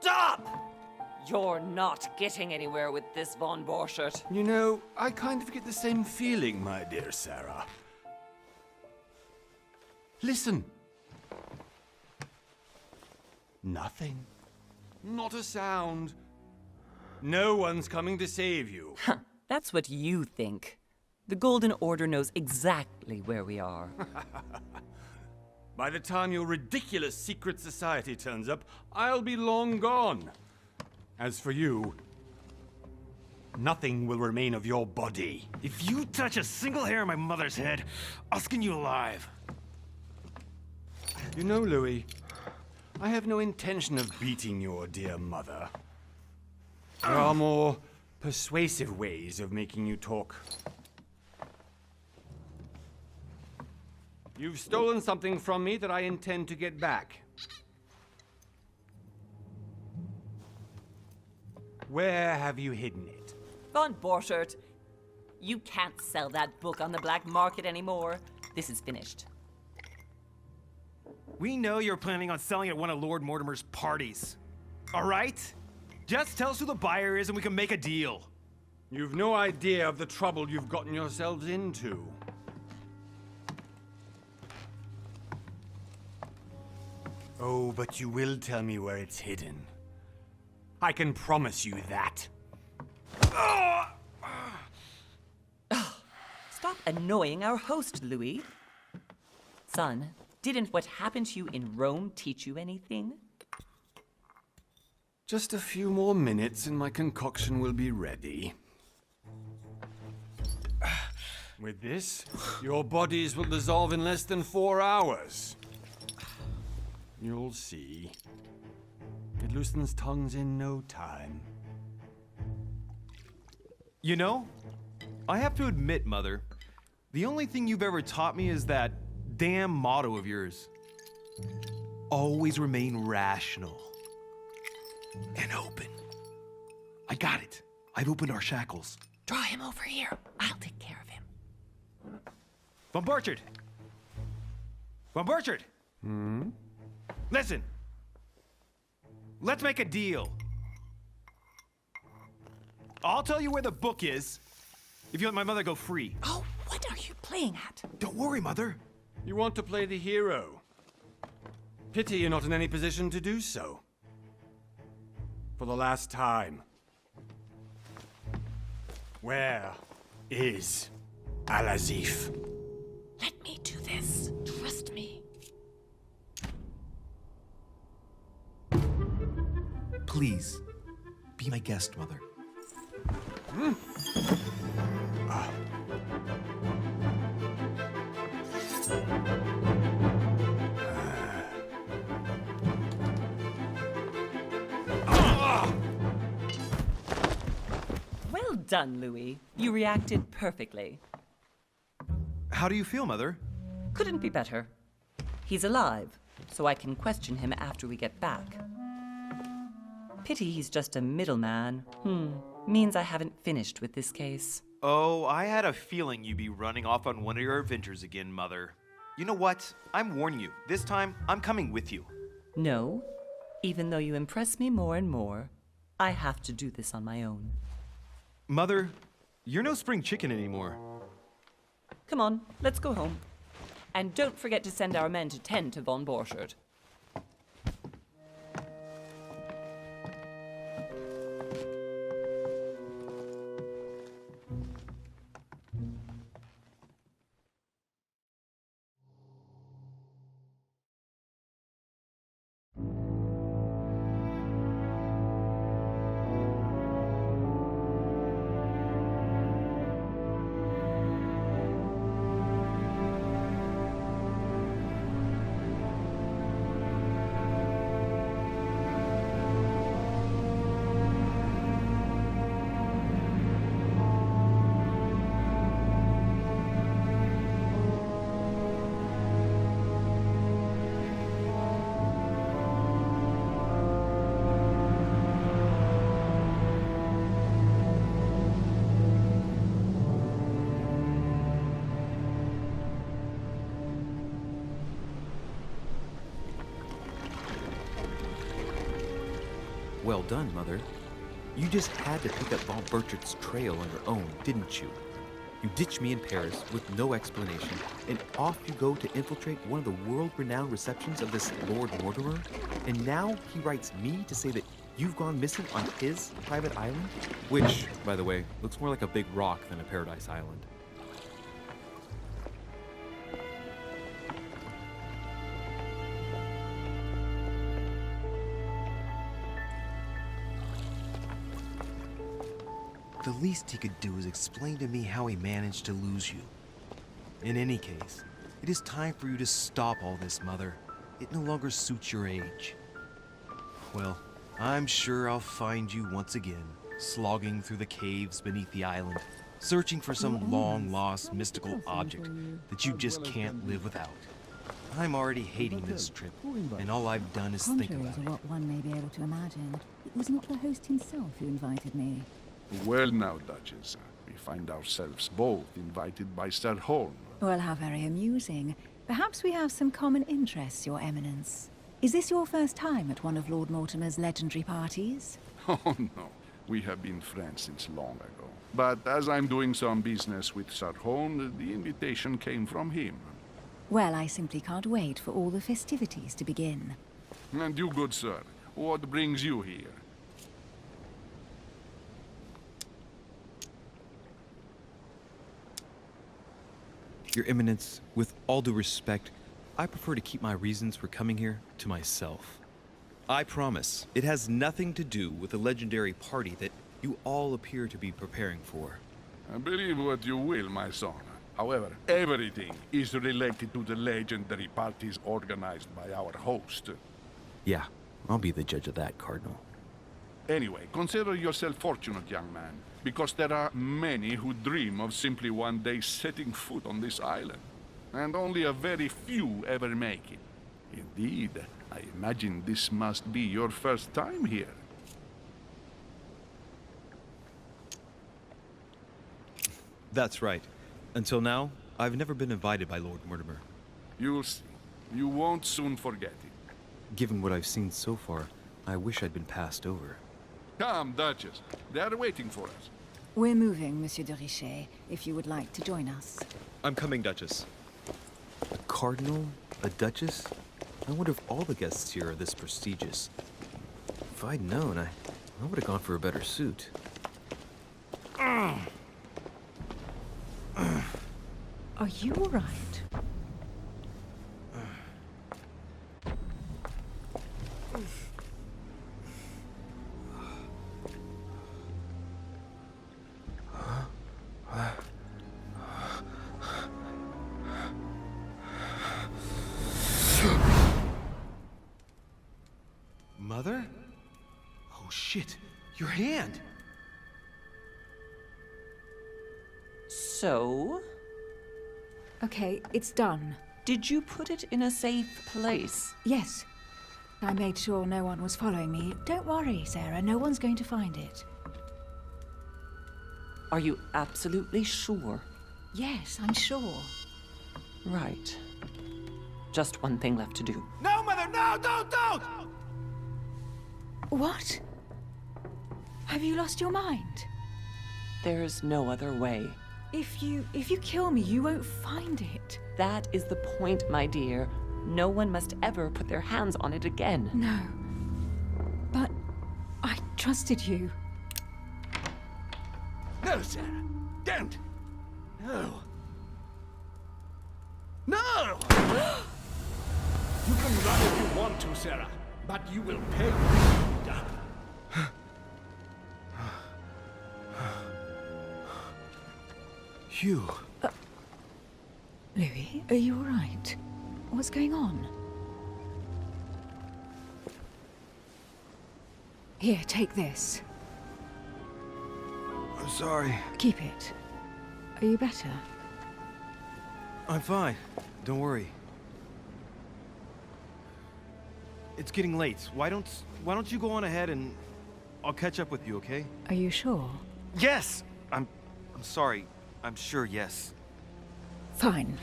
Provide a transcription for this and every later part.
Stop! You're not getting anywhere with this, von Borchert. You know, I kind of get the same feeling, my dear Sarah. Listen. Nothing. Not a sound. No one's coming to save you. That's what you think. The Golden Order knows exactly where we are. By the time your ridiculous secret society turns up, I'll be long gone. As for you, nothing will remain of your body. If you touch a single hair on my mother's head, I'll skin you alive. You know, Louis, I have no intention of beating your dear mother. There are more persuasive ways of making you talk. You've stolen something from me that I intend to get back. Where have you hidden it? Von Borchert, you can't sell that book on the black market anymore. This is finished. We know you're planning on selling at one of Lord Mortimer's parties. All right? Just tell us who the buyer is and we can make a deal. You've no idea of the trouble you've gotten yourselves into. Oh, but you will tell me where it's hidden. I can promise you that. Stop annoying our host, Louis. Son, didn't what happened to you in Rome teach you anything? Just a few more minutes and my concoction will be ready. With this, your bodies will dissolve in less than 4 hours. You'll see. It loosens tongues in no time. You know, I have to admit, Mother, the only thing you've ever taught me is that damn motto of yours. Always remain rational. And open. I got it. I've opened our shackles. Draw him over here. I'll take care of him. Von Borchert! Von Borchert! Listen. Let's make a deal. I'll tell you where the book is if you let my mother go free. Oh, what are you playing at? Don't worry, Mother. You want to play the hero. Pity you're not in any position to do so. For the last time. Where is Al-Azif? Let me do this. Trust me. Please, be my guest, Mother. Well done, Louis. You reacted perfectly. How do you feel, Mother? Couldn't be better. He's alive, so I can question him after we get back. Pity he's just a middleman. Means I haven't finished with this case. Oh, I had a feeling you'd be running off on one of your adventures again, Mother. You know what? I'm warning you. This time, I'm coming with you. No. Even though you impress me more and more, I have to do this on my own. Mother, you're no spring chicken anymore. Come on, let's go home. And don't forget to send our men to tend to von Borchert. well done, Mother. You just had to pick up von Burchett's trail on your own, didn't you? You ditched me in Paris with no explanation, and off you go to infiltrate one of the world-renowned receptions of this Lord Mortimer? And now he writes me to say that you've gone missing on his private island? Which, by the way, looks more like a big rock than a paradise island. The least he could do is explain to me how he managed to lose you. In any case, it is time for you to stop all this, Mother. It no longer suits your age. Well, I'm sure I'll find you once again, slogging through the caves beneath the island, searching for some long-lost mystical object that you just can't live without. I'm already hating this trip, and all I've done is think Contrary about to it. what one may be able to imagine, it was not the host himself who invited me. Well now, Duchess, we find ourselves both invited by Sir Holm. Well, how very amusing. Perhaps we have some common interests, Your Eminence. Is this your first time at one of Lord Mortimer's legendary parties? Oh no, we have been friends since long ago. But as I'm doing some business with Sir Holm, the invitation came from him. Well, I simply can't wait for all the festivities to begin. And you, good sir, what brings you here? Your Eminence, with all due respect, I prefer to keep my reasons for coming here to myself. I promise, it has nothing to do with the legendary party that you all appear to be preparing for. Believe what you will, my son. However, everything is related to the legendary parties organized by our host. Yeah, I'll be the judge of that, Cardinal. Anyway, consider yourself fortunate, young man, because there are many who dream of simply one day setting foot on this island, and only a very few ever make it. Indeed, I imagine this must be your first time here. That's right. Until now, I've never been invited by Lord Mortimer. You'll see. You won't soon forget it. Given what I've seen so far, I wish I'd been passed over. Come, Duchess. They are waiting for us. We're moving, Monsieur de Richet, if you would like to join us. I'm coming, Duchess. A cardinal? A duchess? I wonder if all the guests here are this prestigious. If I'd known, I would have gone for a better suit. Are you all right? Mother? Oh shit, your hand! So, Okay, it's done. did you put it in a safe place? Yes. I made sure no one was following me. Don't worry, Sarah, no one's going to find it. Are you absolutely sure? Yes, I'm sure. Right. Just one thing left to do. No, Mother, no, don't! What? Have you lost your mind? There's no other way. If you kill me, you won't find it. That is the point, my dear. No one must ever put their hands on it again. No. But I trusted you. No, Sarah. Don't. No. No! You can run if you want to, Sarah, but you will pay for it. Hugh. Louis, are you all right? What's going on? Here, take this. I'm sorry. Keep it. Are you better? I'm fine. Don't worry. It's getting late. Why don't you go on ahead and I'll catch up with you, okay? Are you sure? Yes! I'm sorry. I'm sure, yes. Fine.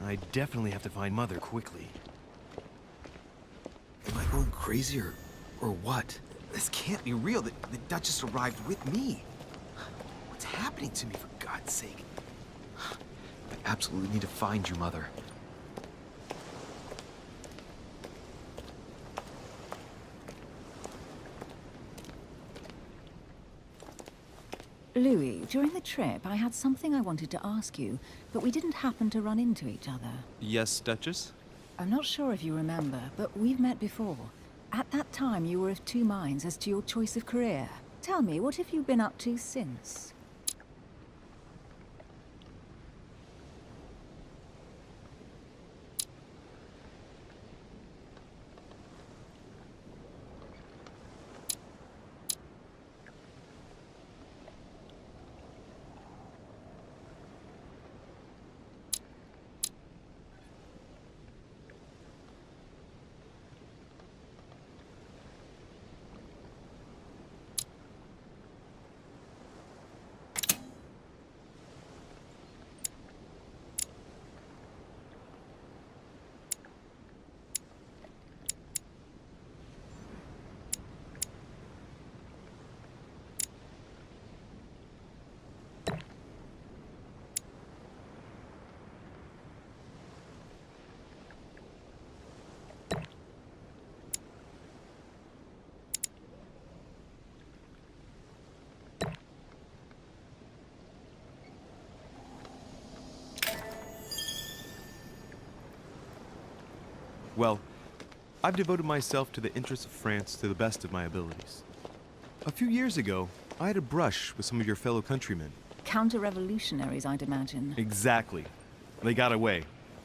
I definitely have to find Mother quickly. Am I going crazy or what? This can't be real. The Duchess arrived with me. What's happening to me, for God's sake? I absolutely need to find you, Mother. Louis, during the trip, I had something I wanted to ask you, but we didn't happen to run into each other. Yes, Duchess? I'm not sure if you remember, but we've met before. At that time, you were of two minds as to your choice of career. Tell me, what have you been up to since? Well, I've devoted myself to the interests of France to the best of my abilities. A few years ago, I had a brush with some of your fellow countrymen. Counter-revolutionaries, I'd imagine. Exactly. They got away,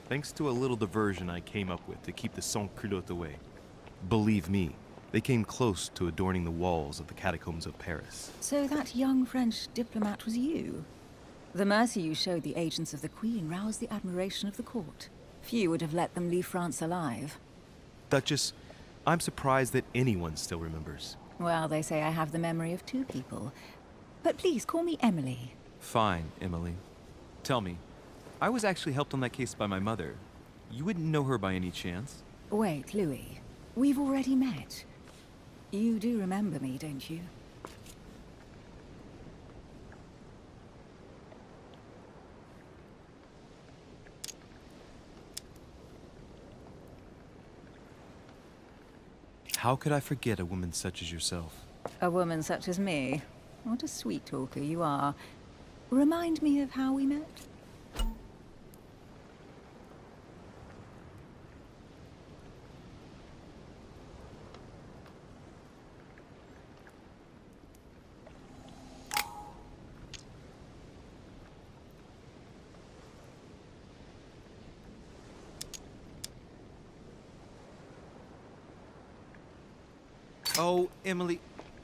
thanks to a little diversion I came up with to keep the sans-culottes away. Believe me, they came close to adorning the walls of the catacombs of Paris. So that young French diplomat was you? The mercy you showed the agents of the Queen roused the admiration of the court. Few would have let them leave France alive. Duchess, I'm surprised that anyone still remembers. Well, they say I have the memory of two people. But please, call me Emily. Fine, Emily. Tell me, I was actually helped on that case by my mother. You wouldn't know her by any chance? Wait, Louis. We've already met. You do remember me, don't you? How could I forget a woman such as yourself? A woman such as me? What a sweet talker you are. Remind me of how we met? Oh, Emily,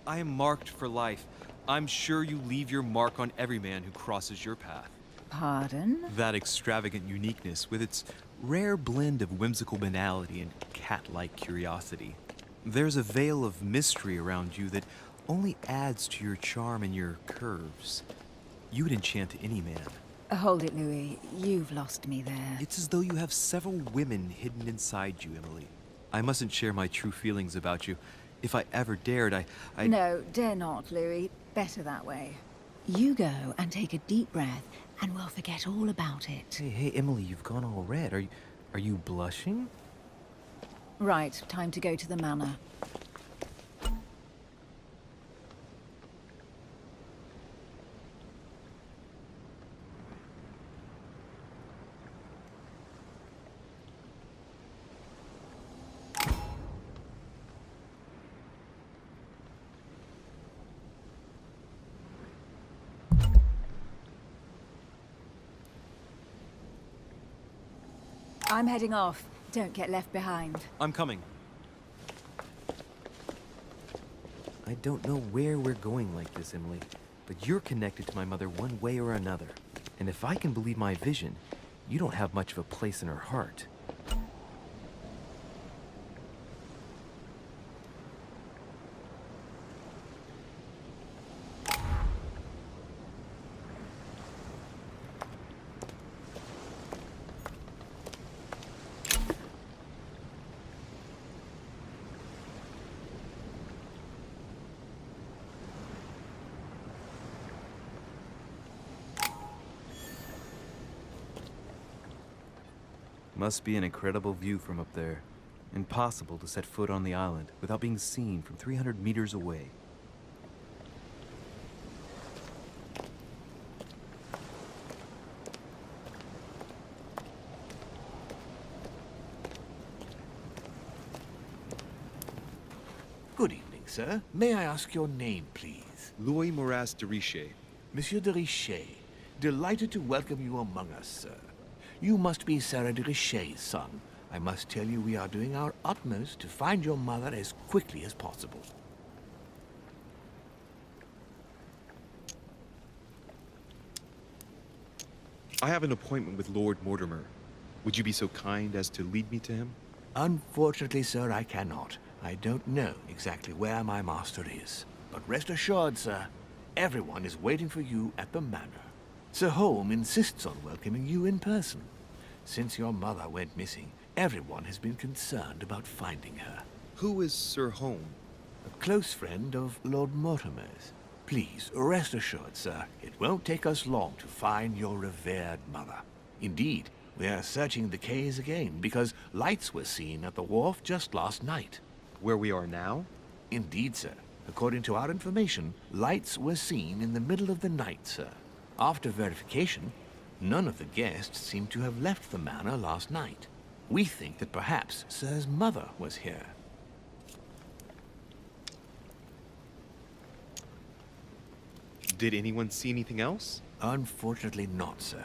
I am marked for life. I'm sure you leave your mark on every man who crosses your path. Pardon? That extravagant uniqueness, with its rare blend of whimsical banality and cat-like curiosity. There's a veil of mystery around you that only adds to your charm and your curves. You would enchant any man. Hold it, Louis. You've lost me there. It's as though you have several women hidden inside you, Emily. I mustn't share my true feelings about you. If I ever dared, I... No, dare not, Louis. Better that way. You go and take a deep breath, and we'll forget all about it. Hey, Emily, you've gone all red. Are you blushing? Right, time to go to the manor. I'm heading off. Don't get left behind. I'm coming. I don't know where we're going like this, Emily, but you're connected to my mother one way or another. And if I can believe my vision, you don't have much of a place in her heart. Must be an incredible view from up there. Impossible to set foot on the island without being seen from 300 meters away. Good evening, sir. May I ask your name, please? Louis de Richet. Monsieur de Richet. Delighted to welcome you among us, sir. You must be Sarah de Richet's son. I must tell you we are doing our utmost to find your mother as quickly as possible. I have an appointment with Lord Mortimer. Would you be so kind as to lead me to him? Unfortunately, sir, I cannot. I don't know exactly where my master is. But rest assured, sir, everyone is waiting for you at the manor. Sir Holm insists on welcoming you in person. Since your mother went missing, everyone has been concerned about finding her. Who is Sir Holm? A close friend of Lord Mortimer's. Please, rest assured, sir, it won't take us long to find your revered mother. Indeed, we are searching the quays again because lights were seen at the wharf just last night. Where we are now? Indeed, sir. According to our information, lights were seen in the middle of the night, sir. After verification, none of the guests seem to have left the manor last night. We think that perhaps Sir's mother was here. Did anyone see anything else? Unfortunately not, sir.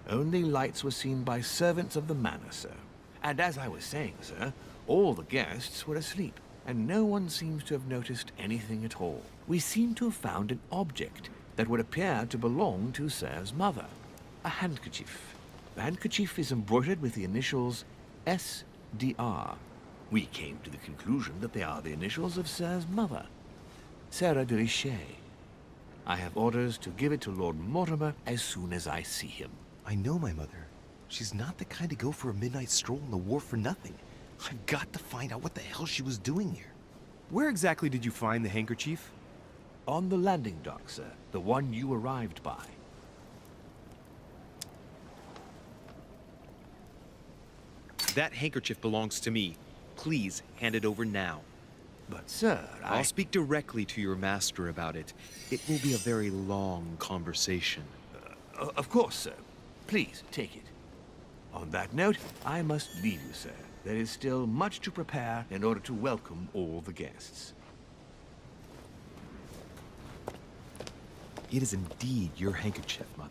Only lights were seen by servants of the manor, sir. And as I was saying, sir, all the guests were asleep, and no one seems to have noticed anything at all. We seem to have found an object that would appear to belong to Sir's mother. A handkerchief. The handkerchief is embroidered with the initials S.D.R. We came to the conclusion that they are the initials of Sir's mother, Sarah de Richet. I have orders to give it to Lord Mortimer as soon as I see him. I know my mother. She's not the kind to go for a midnight stroll on the wharf for nothing. I've got to find out what the hell she was doing here. Where exactly did you find the handkerchief? On the landing dock, sir. The one you arrived by. That handkerchief belongs to me. Please hand it over now. But, sir, I'll speak directly to your master about it. It will be a very long conversation. Of course, sir. Please, take it. On that note, I must leave you, sir. There is still much to prepare in order to welcome all the guests. It is indeed your handkerchief, Mother.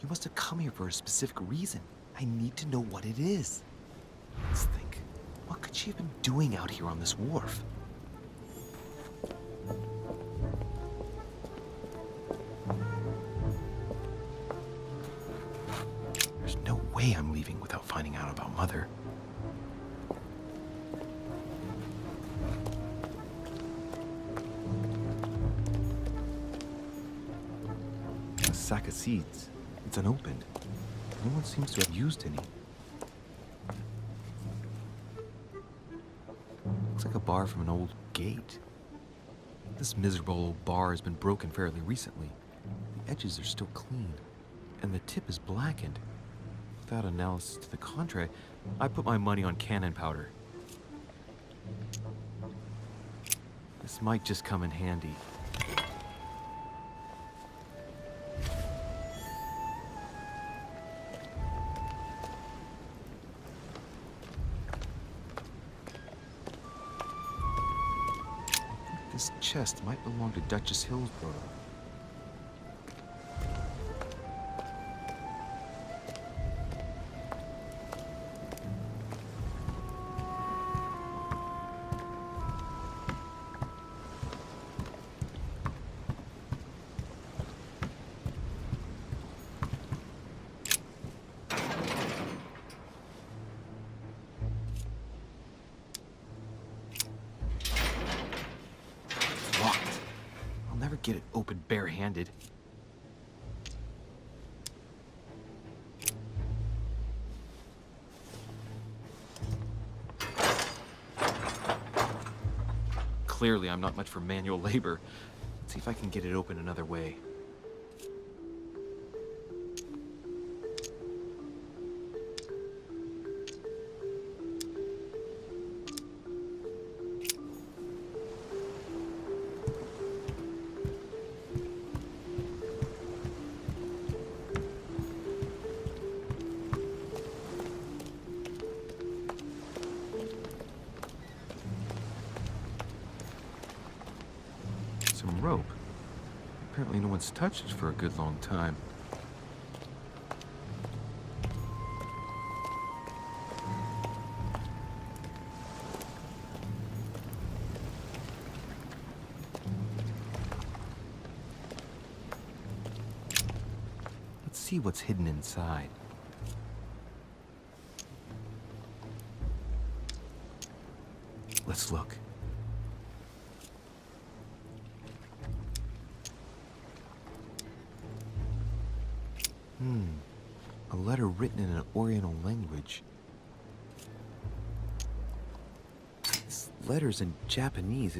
You must have come here for a specific reason. I need to know what it is. Let's think. What could she have been doing out here on this wharf? There's no way I'm leaving without finding out about Mother. A sack of seeds. It's unopened. No one seems to have used any. Looks like a bar from an old gate. This miserable old bar has been broken fairly recently. The edges are still clean, and the tip is blackened. Without analysis to the contrary, I put my money on cannon powder. This might just come in handy. This chest might belong to Duchess Hillsborough. Get it open barehanded. Clearly, I'm not much for manual labor. Let's see if I can get it open another way. one's touched it for a good long time. Let's see what's hidden inside. Let's look. A letter written in an Oriental language. This letter's in Japanese.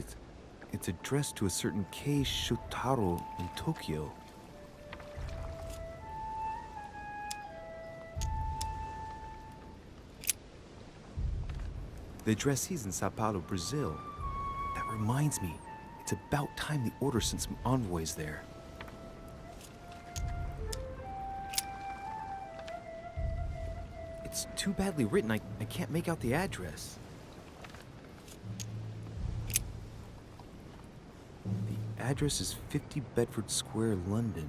It's addressed to a certain Kei Shotaro in Tokyo. The addressee's in Sao Paulo, Brazil. That reminds me, it's about time the order sent some envoys there. It's too badly written, I can't make out the address. The address is 50 Bedford Square, London.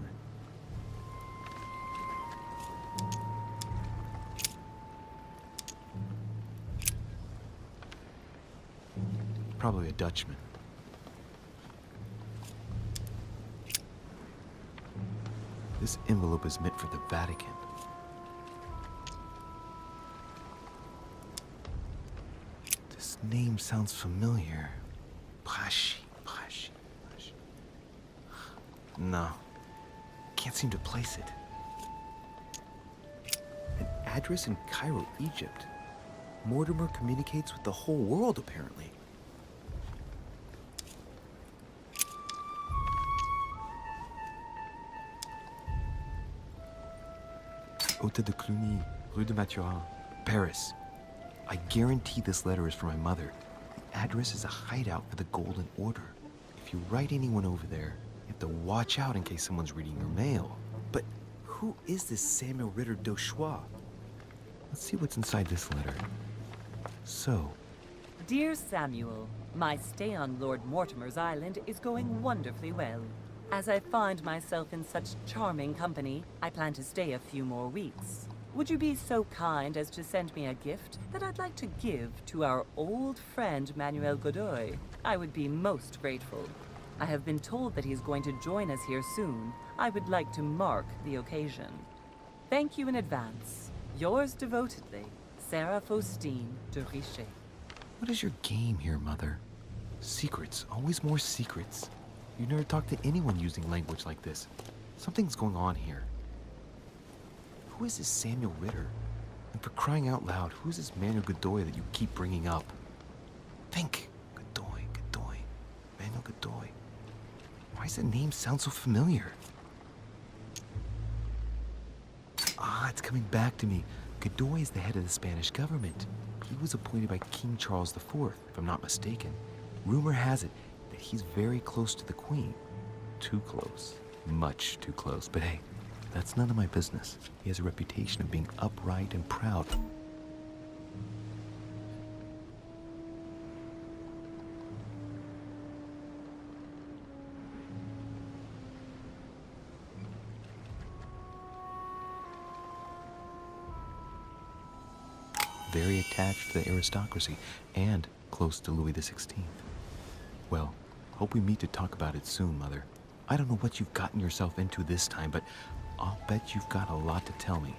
Probably a Dutchman. This envelope is meant for the Vatican. This name sounds familiar. Prashi. No. Can't seem to place it. An address in Cairo, Egypt. Mortimer communicates with the whole world, apparently. Hôtel de Cluny, Rue de Mathurin, Paris. I guarantee this letter is for my mother. The address is a hideout for the Golden Order. If you write anyone over there, you have to watch out in case someone's reading your mail. But who is this Samuel Ritter d'Auchois? Let's see what's inside this letter. So, Dear Samuel, my stay on Lord Mortimer's island is going wonderfully well. As I find myself in such charming company, I plan to stay a few more weeks. Would you be so kind as to send me a gift that I'd like to give to our old friend Manuel Godoy? I would be most grateful. I have been told that he's going to join us here soon. I would like to mark the occasion. Thank you in advance. Yours devotedly, Sarah Faustine de Richet. what is your game here, Mother? Secrets, always more secrets. You never talk to anyone using language like this. Something's going on here. Who is this Samuel Ritter? And for crying out loud, who's this Manuel Godoy that you keep bringing up? Think. Godoy. Manuel Godoy. Why does that name sound so familiar? Ah, it's coming back to me. Godoy is the head of the Spanish government. He was appointed by King Charles IV, if I'm not mistaken. Rumor has it that he's very close to the Queen. Too close. Much too close. But hey, that's none of my business. He has a reputation of being upright and proud. Very attached to the aristocracy and close to Louis the 16th. Well, hope we meet to talk about it soon, Mother. I don't know what you've gotten yourself into this time, but I'll bet you've got a lot to tell me.